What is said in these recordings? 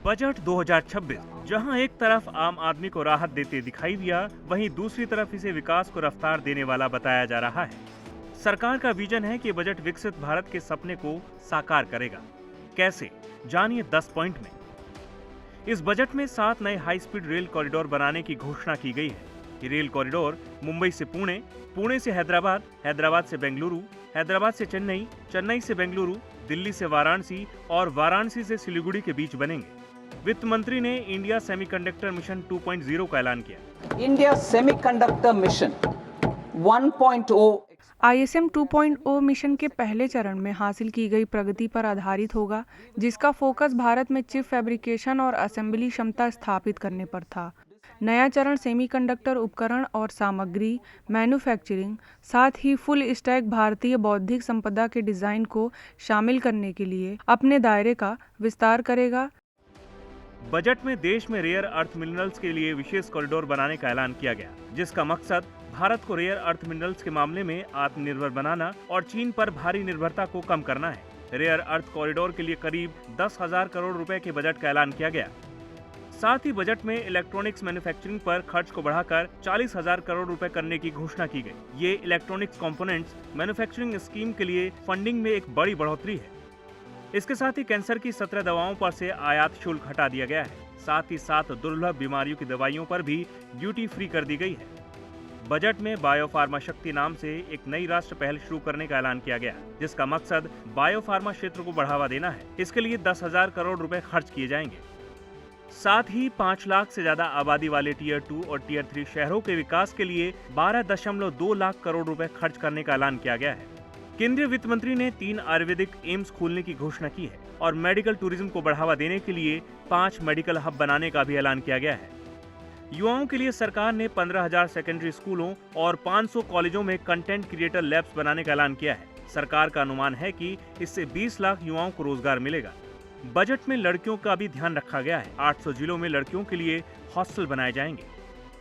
Budget 2026 जहां एक तरफ आम आदमी को राहत देते दिखाई दिया, वहीं दूसरी तरफ इसे विकास को रफ्तार देने वाला बताया जा रहा है। सरकार का विजन है कि बजट विकसित भारत के सपने को साकार करेगा। कैसे, जानिए 10 पॉइंट में। इस बजट में 7 नए हाई स्पीड रेल कॉरिडोर बनाने की घोषणा की गई है। ये रेल कॉरिडोर मुंबई से पुणे, पुणे से हैदराबाद, हैदराबाद से बेंगलुरु, हैदराबाद से चेन्नई, चेन्नई से बेंगलुरु, दिल्ली से वाराणसी और वाराणसी से सिलीगुड़ी के बीच बनेंगे। वित्त मंत्री ने इंडिया सेमीकंडक्टर मिशन 2.0 का ऐलान किया। India semiconductor mission 1.0 ISM 2.0 mission के पहले चरण में हासिल की गई प्रगति पर आधारित होगा, जिसका फोकस भारत में चिप फैब्रिकेशन और असेंबली क्षमता स्थापित करने पर था। नया चरण सेमीकंडक्टर उपकरण और सामग्री, मैन्युफैक्चरिंग, साथ ही फुल स्टैक भारतीय बौद्धिक संपदा के डिजाइन को शामिल करने के लिए अपने दायरे का विस्तार करेगा। बजट में देश में रेयर अर्थ मिनरल्स के लिए विशेष कॉरिडोर बनाने का ऐलान किया गया, जिसका मकसद भारत को रेयर अर्थ मिनरल्स के मामले में आत्मनिर्भर बनाना और चीन पर भारी निर्भरता को कम करना है। रेयर अर्थ कॉरिडोर के लिए करीब 10,000 करोड़ रुपए के बजट का ऐलान किया गया। साथ ही बजट में इलेक्ट्रॉनिक्स मैन्युफैक्चरिंग पर खर्च को बढ़ाकर 40,000 करोड़ रुपए करने की घोषणा की गई। ये इलेक्ट्रॉनिक्स कंपोनेंट्स मैन्युफैक्चरिंग स्कीम के लिए फंडिंग में एक बड़ी बढ़ोतरी है। इसके साथ ही कैंसर की 17 दवाओं पर से आयात शुल्क हटा दिया गया है। साथ ही 7 दुर्लभ बीमारियों की दवाइयों पर भी ड्यूटी फ्री कर दी गई है। बजट में बायोफार्मा शक्ति नाम से एक नई राष्ट्र पहल शुरू करने का ऐलान किया गया, जिसका मकसद बायोफार्मा क्षेत्र को बढ़ावा देना है। इसके लिए 10,000 करोड़ रुपए खर्च किए जाएंगे। साथ ही 5 लाख से ज्यादा आबादी वाले टियर 2 और टियर 3 शहरों के विकास के लिए 12.2 लाख करोड़ रुपए खर्च करने का ऐलान किया गया है। केंद्रीय वित्त मंत्री ने 3 आयुर्वेदिक एम्स खोलने की घोषणा की है और मेडिकल टूरिज्म को बढ़ावा देने के लिए 5 मेडिकल हब बनाने का भी ऐलान किया गया है। युवाओं के लिए सरकार ने 15,000 सेकेंडरी स्कूलों और 500 कॉलेजों में कंटेंट क्रिएटर लैब्स बनाने का ऐलान किया है। सरकार का अनुमान है कि इससे 20 लाख युवाओं को रोजगार मिलेगा। बजट में लड़कियों का भी ध्यान रखा गया है। 800 जिलों में लड़कियों के लिए हॉस्टल बनाए जाएंगे।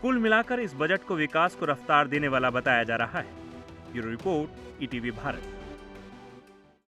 कुल मिलाकर इस बजट को विकास को रफ्तार देने वाला बताया जा रहा है। Bureau report, ETV Bharat.